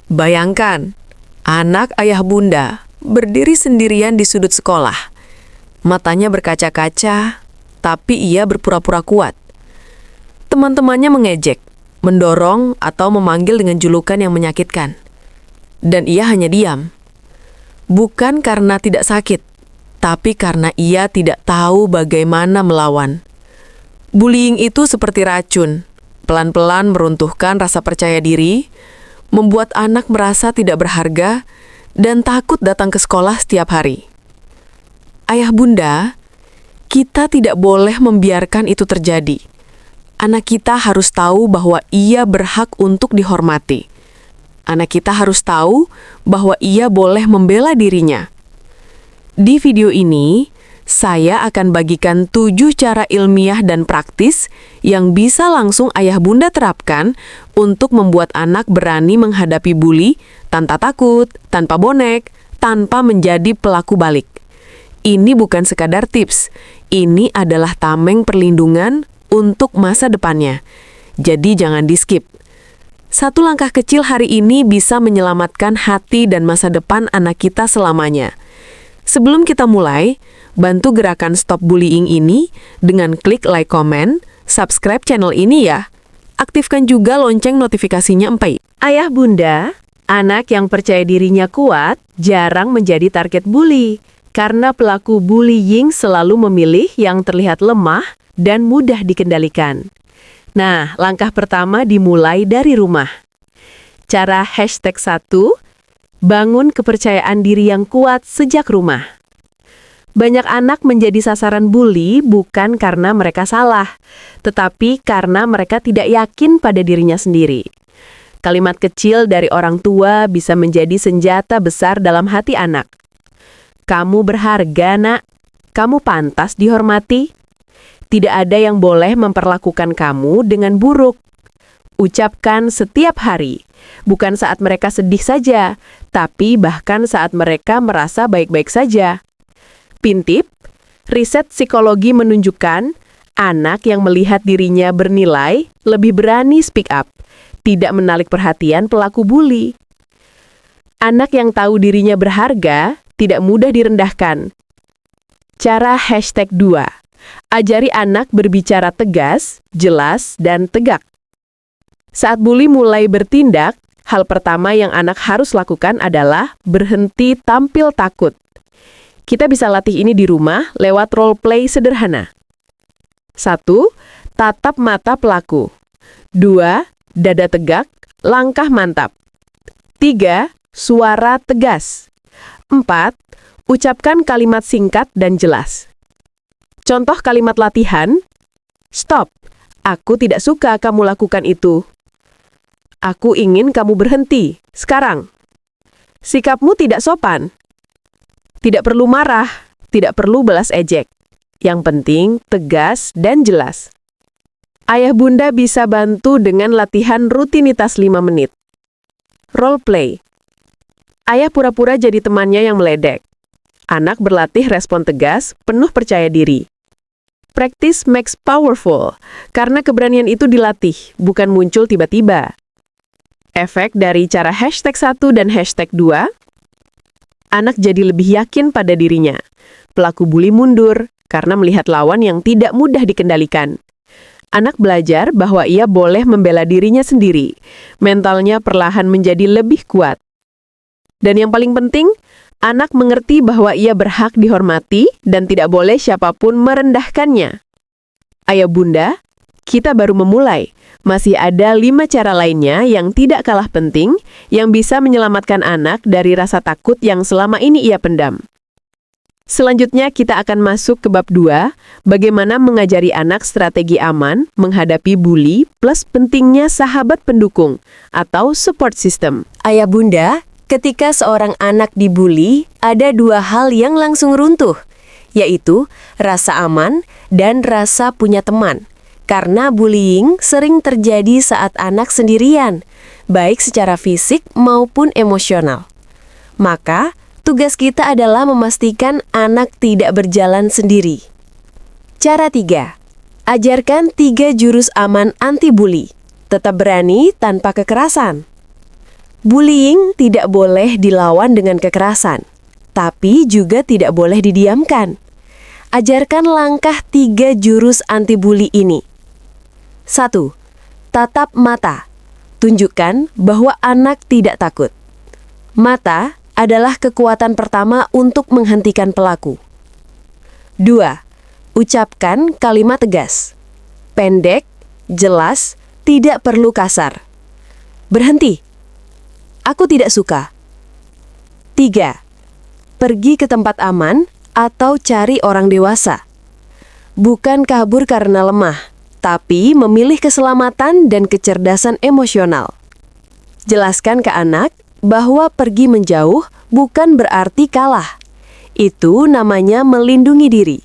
Bayangkan, anak ayah bunda berdiri sendirian di sudut sekolah. Matanya berkaca-kaca, tapi ia berpura-pura kuat. Teman-temannya mengejek, mendorong atau memanggil dengan julukan yang menyakitkan. Dan ia hanya diam. Bukan karena tidak sakit, tapi karena ia tidak tahu bagaimana melawan. Bullying itu seperti racun, pelan-pelan meruntuhkan rasa percaya diri, membuat anak merasa tidak berharga dan takut datang ke sekolah setiap hari. Ayah bunda, kita tidak boleh membiarkan itu terjadi. Anak kita harus tahu bahwa ia berhak untuk dihormati. Anak kita harus tahu bahwa ia boleh membela dirinya. Di video ini, saya akan bagikan 7 cara ilmiah dan praktis yang bisa langsung ayah bunda terapkan untuk membuat anak berani menghadapi bully tanpa takut, tanpa bonek, tanpa menjadi pelaku balik. Ini bukan sekadar tips, ini adalah tameng perlindungan untuk masa depannya. Jadi jangan di-skip. Satu langkah kecil hari ini bisa menyelamatkan hati dan masa depan anak kita selamanya. Sebelum kita mulai, bantu gerakan Stop Bullying ini dengan klik like, comment, subscribe channel ini ya. Aktifkan juga lonceng notifikasinya empai. Ayah bunda, anak yang percaya dirinya kuat jarang menjadi target bully. Karena pelaku bullying selalu memilih yang terlihat lemah dan mudah dikendalikan. Nah, langkah pertama dimulai dari rumah. Cara #1, bangun kepercayaan diri yang kuat sejak rumah. Banyak anak menjadi sasaran bully bukan karena mereka salah, tetapi karena mereka tidak yakin pada dirinya sendiri. Kalimat kecil dari orang tua bisa menjadi senjata besar dalam hati anak. Kamu berharga, nak. Kamu pantas dihormati. Tidak ada yang boleh memperlakukan kamu dengan buruk. Ucapkan setiap hari, bukan saat mereka sedih saja, tapi bahkan saat mereka merasa baik-baik saja. Pintip, riset psikologi menunjukkan anak yang melihat dirinya bernilai lebih berani speak up, tidak menarik perhatian pelaku bully. Anak yang tahu dirinya berharga tidak mudah direndahkan. Cara #2, ajari anak berbicara tegas, jelas, dan tegak. Saat bully mulai bertindak, hal pertama yang anak harus lakukan adalah berhenti tampil takut. Kita bisa latih ini di rumah lewat role play sederhana. 1. Tatap mata pelaku. 2. Dada tegak, langkah mantap. 3. Suara tegas. 4. Ucapkan kalimat singkat dan jelas. Contoh kalimat latihan, stop, aku tidak suka kamu lakukan itu. Aku ingin kamu berhenti, sekarang. Sikapmu tidak sopan. Tidak perlu marah, tidak perlu balas ejek. Yang penting tegas dan jelas. Ayah bunda bisa bantu dengan latihan rutinitas 5 menit. Role play. Ayah pura-pura jadi temannya yang meledek. Anak berlatih respon tegas, penuh percaya diri. Practice makes powerful, karena keberanian itu dilatih, bukan muncul tiba-tiba. Efek dari cara #1 dan #2, anak jadi lebih yakin pada dirinya. Pelaku bully mundur, karena melihat lawan yang tidak mudah dikendalikan. Anak belajar bahwa ia boleh membela dirinya sendiri. Mentalnya perlahan menjadi lebih kuat. Dan yang paling penting, anak mengerti bahwa ia berhak dihormati dan tidak boleh siapapun merendahkannya. Ayah bunda, kita baru memulai. Masih ada 5 cara lainnya yang tidak kalah penting yang bisa menyelamatkan anak dari rasa takut yang selama ini ia pendam. Selanjutnya kita akan masuk ke bab 2, bagaimana mengajari anak strategi aman menghadapi bully plus pentingnya sahabat pendukung atau support system. Ayah bunda, ketika seorang anak dibully, ada 2 hal yang langsung runtuh, yaitu rasa aman dan rasa punya teman. Karena bullying sering terjadi saat anak sendirian, baik secara fisik maupun emosional. Maka, tugas kita adalah memastikan anak tidak berjalan sendiri. Cara 3. Ajarkan 3 jurus aman anti-bully. Tetap berani tanpa kekerasan. Bullying tidak boleh dilawan dengan kekerasan, tapi juga tidak boleh didiamkan. Ajarkan langkah 3 jurus anti-bully ini. 1. Tatap mata. Tunjukkan bahwa anak tidak takut. Mata adalah kekuatan pertama untuk menghentikan pelaku. 2. Ucapkan kalimat tegas. Pendek, jelas, tidak perlu kasar. Berhenti. Aku tidak suka. 3. Pergi ke tempat aman atau cari orang dewasa. Bukan kabur karena lemah, tapi memilih keselamatan dan kecerdasan emosional. Jelaskan ke anak bahwa pergi menjauh bukan berarti kalah. Itu namanya melindungi diri.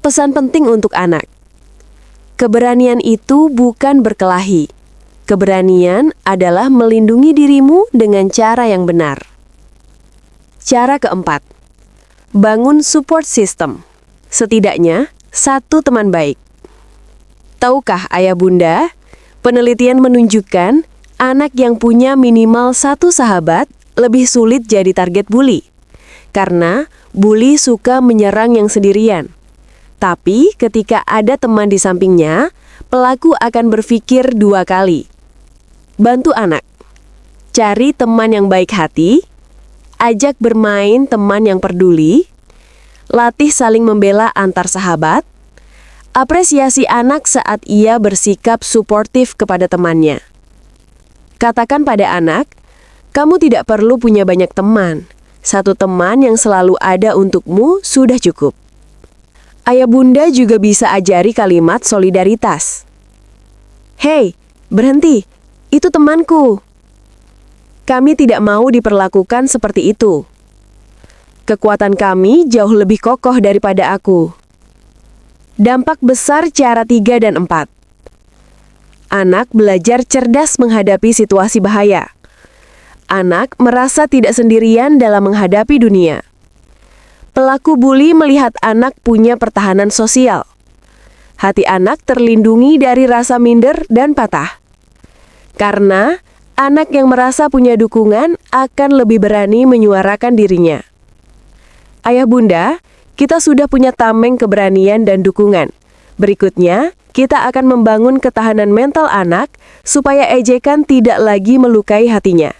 Pesan penting untuk anak. Keberanian itu bukan berkelahi. Keberanian adalah melindungi dirimu dengan cara yang benar. Cara keempat. Bangun support system. Setidaknya, 1 teman baik. Tahukah ayah bunda, penelitian menunjukkan anak yang punya minimal 1 sahabat lebih sulit jadi target bully. Karena bully suka menyerang yang sendirian. Tapi ketika ada teman di sampingnya, pelaku akan berpikir 2 kali. Bantu anak. Cari teman yang baik hati, ajak bermain teman yang peduli, latih saling membela antar sahabat, apresiasi anak saat ia bersikap suportif kepada temannya. Katakan pada anak, kamu tidak perlu punya banyak teman. 1 teman yang selalu ada untukmu sudah cukup. Ayah bunda juga bisa ajari kalimat solidaritas. Hei, berhenti, itu temanku. Kami tidak mau diperlakukan seperti itu. Kekuatan kami jauh lebih kokoh daripada aku. Dampak besar cara 3 dan 4. Anak belajar cerdas menghadapi situasi bahaya. Anak merasa tidak sendirian dalam menghadapi dunia. Pelaku bully melihat anak punya pertahanan sosial. Hati anak terlindungi dari rasa minder dan patah. Karena anak yang merasa punya dukungan akan lebih berani menyuarakan dirinya. Ayah bunda, kita sudah punya tameng keberanian dan dukungan. Berikutnya, kita akan membangun ketahanan mental anak supaya ejekan tidak lagi melukai hatinya.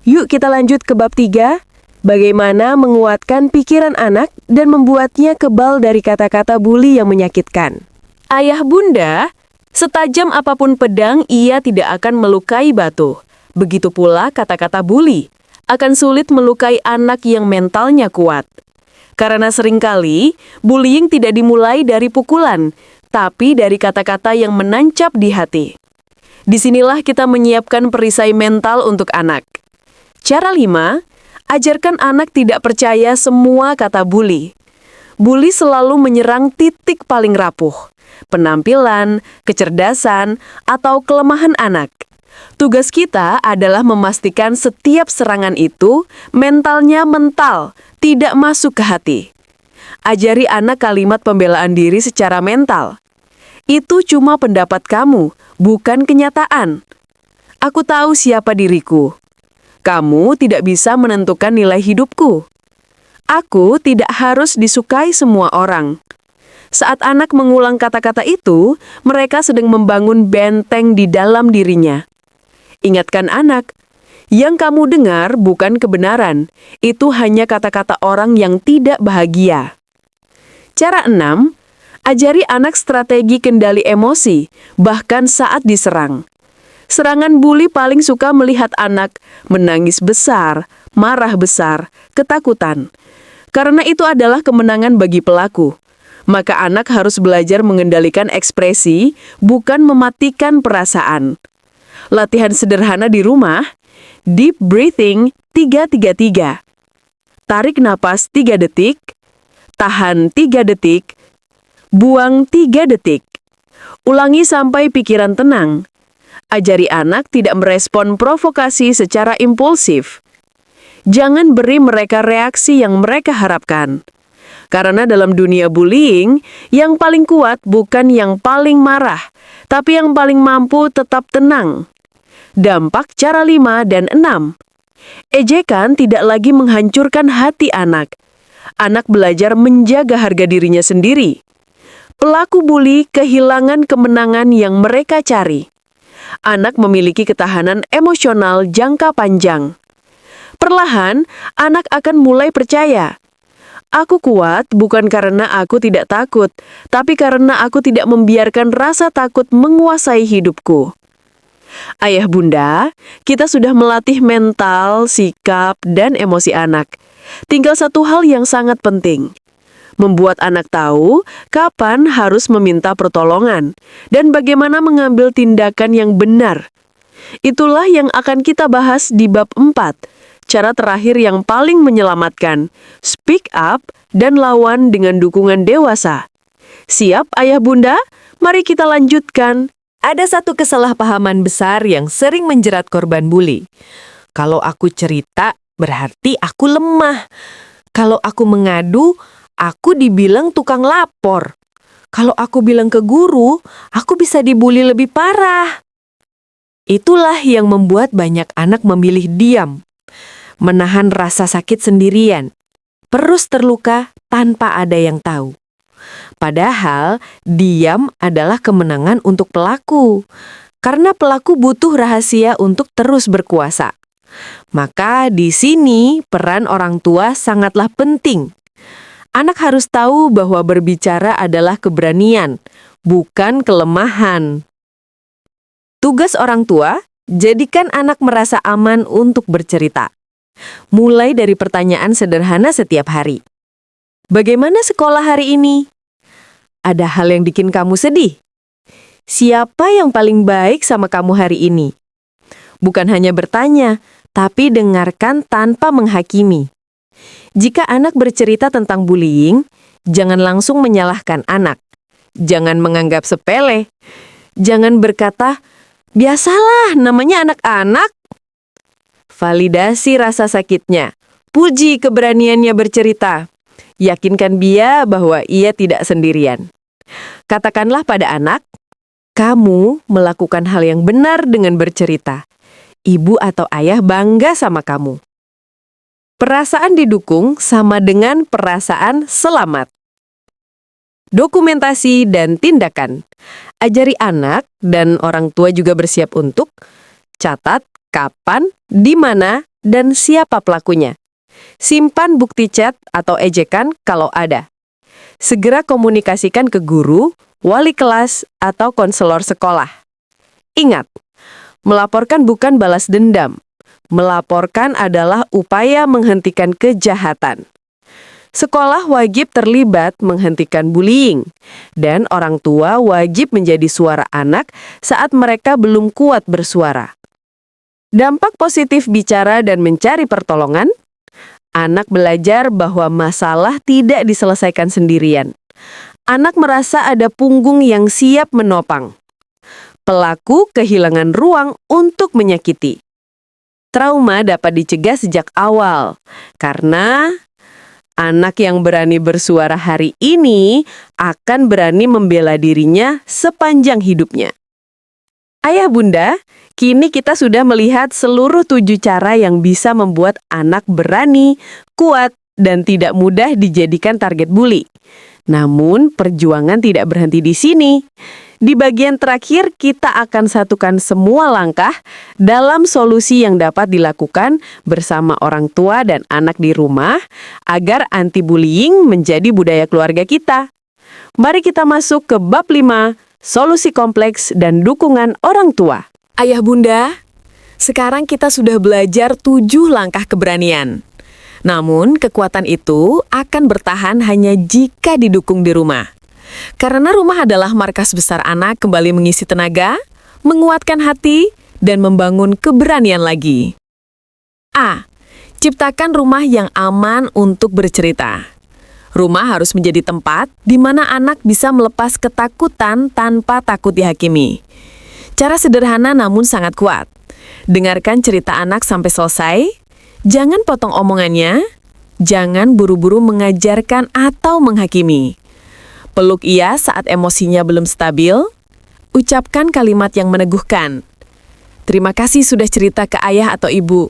Yuk kita lanjut ke bab 3, bagaimana menguatkan pikiran anak dan membuatnya kebal dari kata-kata bully yang menyakitkan. Ayah bunda, setajam apapun pedang ia tidak akan melukai batu. Begitu pula kata-kata bully akan sulit melukai anak yang mentalnya kuat. Karena seringkali, bullying tidak dimulai dari pukulan, tapi dari kata-kata yang menancap di hati. Disinilah kita menyiapkan perisai mental untuk anak. Cara 5, ajarkan anak tidak percaya semua kata bully. Bully selalu menyerang titik paling rapuh, penampilan, kecerdasan, atau kelemahan anak. Tugas kita adalah memastikan setiap serangan itu mentalnya mental, tidak masuk ke hati. Ajari anak kalimat pembelaan diri secara mental. Itu cuma pendapat kamu, bukan kenyataan. Aku tahu siapa diriku. Kamu tidak bisa menentukan nilai hidupku. Aku tidak harus disukai semua orang. Saat anak mengulang kata-kata itu, mereka sedang membangun benteng di dalam dirinya. Ingatkan anak, yang kamu dengar bukan kebenaran, itu hanya kata-kata orang yang tidak bahagia. Cara 6, ajari anak strategi kendali emosi, bahkan saat diserang. Serangan bully paling suka melihat anak menangis besar, marah besar, ketakutan. Karena itu adalah kemenangan bagi pelaku. Maka anak harus belajar mengendalikan ekspresi, bukan mematikan perasaan. Latihan sederhana di rumah, deep breathing 3-3-3. Tarik napas 3 detik, tahan 3 detik, buang 3 detik. Ulangi sampai pikiran tenang. Ajari anak tidak merespon provokasi secara impulsif. Jangan beri mereka reaksi yang mereka harapkan. Karena dalam dunia bullying, yang paling kuat bukan yang paling marah, tapi yang paling mampu tetap tenang. Dampak cara 5 dan 6. Ejekan tidak lagi menghancurkan hati anak. Anak belajar menjaga harga dirinya sendiri. Pelaku bully kehilangan kemenangan yang mereka cari. Anak memiliki ketahanan emosional jangka panjang. Perlahan, anak akan mulai percaya. Aku kuat bukan karena aku tidak takut, tapi karena aku tidak membiarkan rasa takut menguasai hidupku. Ayah bunda, kita sudah melatih mental, sikap, dan emosi anak. Tinggal satu hal yang sangat penting. Membuat anak tahu kapan harus meminta pertolongan dan bagaimana mengambil tindakan yang benar. Itulah yang akan kita bahas di bab 4. Cara terakhir yang paling menyelamatkan, speak up dan lawan dengan dukungan dewasa. Siap ayah bunda? Mari kita lanjutkan. Ada satu kesalahpahaman besar yang sering menjerat korban bully. Kalau aku cerita, berarti aku lemah. Kalau aku mengadu, aku dibilang tukang lapor. Kalau aku bilang ke guru, aku bisa dibully lebih parah. Itulah yang membuat banyak anak memilih diam, menahan rasa sakit sendirian, terus terluka tanpa ada yang tahu. Padahal, diam adalah kemenangan untuk pelaku, karena pelaku butuh rahasia untuk terus berkuasa. Maka di sini peran orang tua sangatlah penting. Anak harus tahu bahwa berbicara adalah keberanian, bukan kelemahan. Tugas orang tua, jadikan anak merasa aman untuk bercerita. Mulai dari pertanyaan sederhana setiap hari. Bagaimana sekolah hari ini? Ada hal yang bikin kamu sedih? Siapa yang paling baik sama kamu hari ini? Bukan hanya bertanya, tapi dengarkan tanpa menghakimi. Jika anak bercerita tentang bullying, jangan langsung menyalahkan anak. Jangan menganggap sepele. Jangan berkata, biasalah namanya anak-anak. Validasi rasa sakitnya. Puji keberaniannya bercerita. Yakinkan dia bahwa ia tidak sendirian. Katakanlah pada anak, kamu melakukan hal yang benar dengan bercerita. Ibu atau ayah bangga sama kamu. Perasaan didukung sama dengan perasaan selamat. Dokumentasi dan tindakan. Ajari anak dan orang tua juga bersiap untuk catat kapan, di mana, dan siapa pelakunya. Simpan bukti chat atau ejekan kalau ada. Segera komunikasikan ke guru, wali kelas, atau konselor sekolah. Ingat, melaporkan bukan balas dendam. Melaporkan adalah upaya menghentikan kejahatan. Sekolah wajib terlibat menghentikan bullying, dan orang tua wajib menjadi suara anak saat mereka belum kuat bersuara. Dampak positif bicara dan mencari pertolongan. Anak belajar bahwa masalah tidak diselesaikan sendirian. Anak merasa ada punggung yang siap menopang. Pelaku kehilangan ruang untuk menyakiti. Trauma dapat dicegah sejak awal, karena anak yang berani bersuara hari ini akan berani membela dirinya sepanjang hidupnya. Ayah bunda, kini kita sudah melihat seluruh 7 cara yang bisa membuat anak berani, kuat, dan tidak mudah dijadikan target bully. Namun, perjuangan tidak berhenti di sini. Di bagian terakhir, kita akan satukan semua langkah dalam solusi yang dapat dilakukan bersama orang tua dan anak di rumah agar anti-bullying menjadi budaya keluarga kita. Mari kita masuk ke bab 5, solusi kompleks dan dukungan orang tua. Ayah bunda, sekarang kita sudah belajar 7 langkah keberanian. Namun, kekuatan itu akan bertahan hanya jika didukung di rumah. Karena rumah adalah markas besar anak kembali mengisi tenaga, menguatkan hati, dan membangun keberanian lagi. A. Ciptakan rumah yang aman untuk bercerita. Rumah harus menjadi tempat di mana anak bisa melepas ketakutan tanpa takut dihakimi. Cara sederhana namun sangat kuat. Dengarkan cerita anak sampai selesai. Jangan potong omongannya. Jangan buru-buru mengajarkan atau menghakimi. Peluk ia saat emosinya belum stabil. Ucapkan kalimat yang meneguhkan. Terima kasih sudah cerita ke ayah atau ibu.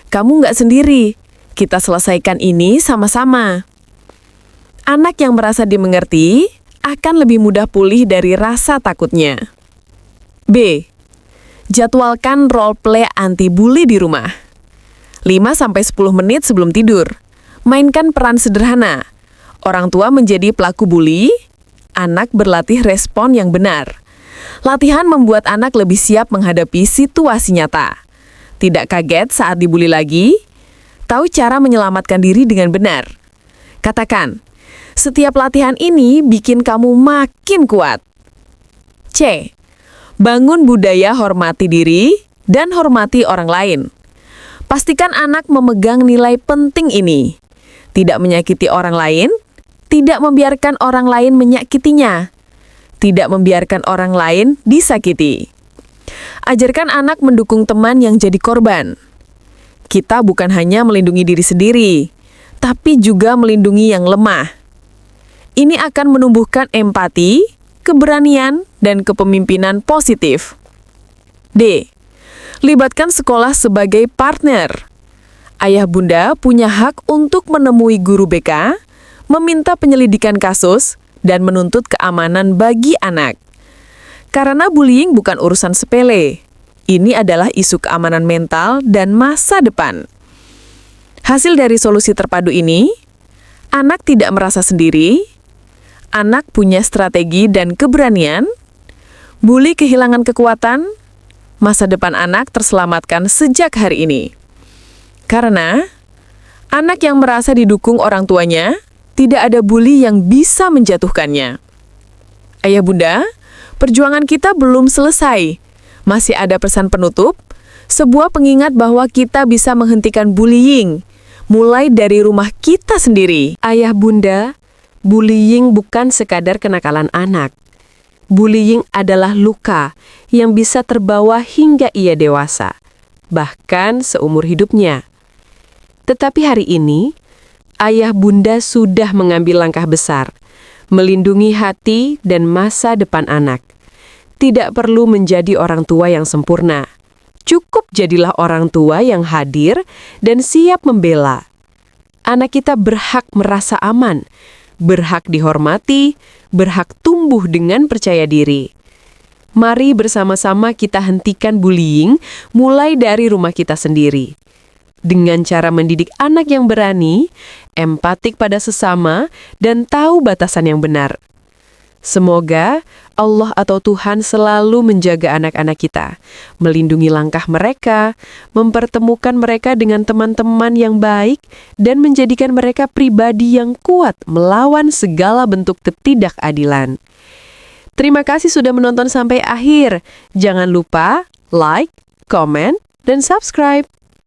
Kamu nggak sendiri. Kita selesaikan ini sama-sama. Anak yang merasa dimengerti akan lebih mudah pulih dari rasa takutnya. B. Jadwalkan role play anti-bully di rumah. 5-10 menit sebelum tidur. Mainkan peran sederhana. Orang tua menjadi pelaku bully, anak berlatih respon yang benar. Latihan membuat anak lebih siap menghadapi situasi nyata. Tidak kaget saat dibully lagi, tahu cara menyelamatkan diri dengan benar. Katakan, setiap latihan ini bikin kamu makin kuat. C. Bangun budaya hormati diri dan hormati orang lain. Pastikan anak memegang nilai penting ini. Tidak menyakiti orang lain, tidak membiarkan orang lain menyakitinya, tidak membiarkan orang lain disakiti. Ajarkan anak mendukung teman yang jadi korban. Kita bukan hanya melindungi diri sendiri, tapi juga melindungi yang lemah. Ini akan menumbuhkan empati, keberanian, dan kepemimpinan positif. D. Libatkan sekolah sebagai partner. Ayah bunda punya hak untuk menemui guru BK, meminta penyelidikan kasus, dan menuntut keamanan bagi anak. Karena bullying bukan urusan sepele. Ini adalah isu keamanan mental dan masa depan. Hasil dari solusi terpadu ini, anak tidak merasa sendiri, anak punya strategi dan keberanian, bully kehilangan kekuatan, masa depan anak terselamatkan sejak hari ini. Karena anak yang merasa didukung orang tuanya, tidak ada bully yang bisa menjatuhkannya. Ayah bunda, perjuangan kita belum selesai. Masih ada pesan penutup, sebuah pengingat bahwa kita bisa menghentikan bullying, mulai dari rumah kita sendiri. Ayah bunda, bullying bukan sekadar kenakalan anak. Bullying adalah luka yang bisa terbawa hingga ia dewasa, bahkan seumur hidupnya. Tetapi hari ini, ayah bunda sudah mengambil langkah besar, melindungi hati dan masa depan anak. Tidak perlu menjadi orang tua yang sempurna. Cukup jadilah orang tua yang hadir dan siap membela. Anak kita berhak merasa aman, berhak dihormati, berhak tumbuh dengan percaya diri. Mari bersama-sama kita hentikan bullying mulai dari rumah kita sendiri. Dengan cara mendidik anak yang berani, empatik pada sesama, dan tahu batasan yang benar. Semoga Allah atau Tuhan selalu menjaga anak-anak kita, melindungi langkah mereka, mempertemukan mereka dengan teman-teman yang baik, dan menjadikan mereka pribadi yang kuat melawan segala bentuk ketidakadilan. Terima kasih sudah menonton sampai akhir. Jangan lupa like, comment, dan subscribe.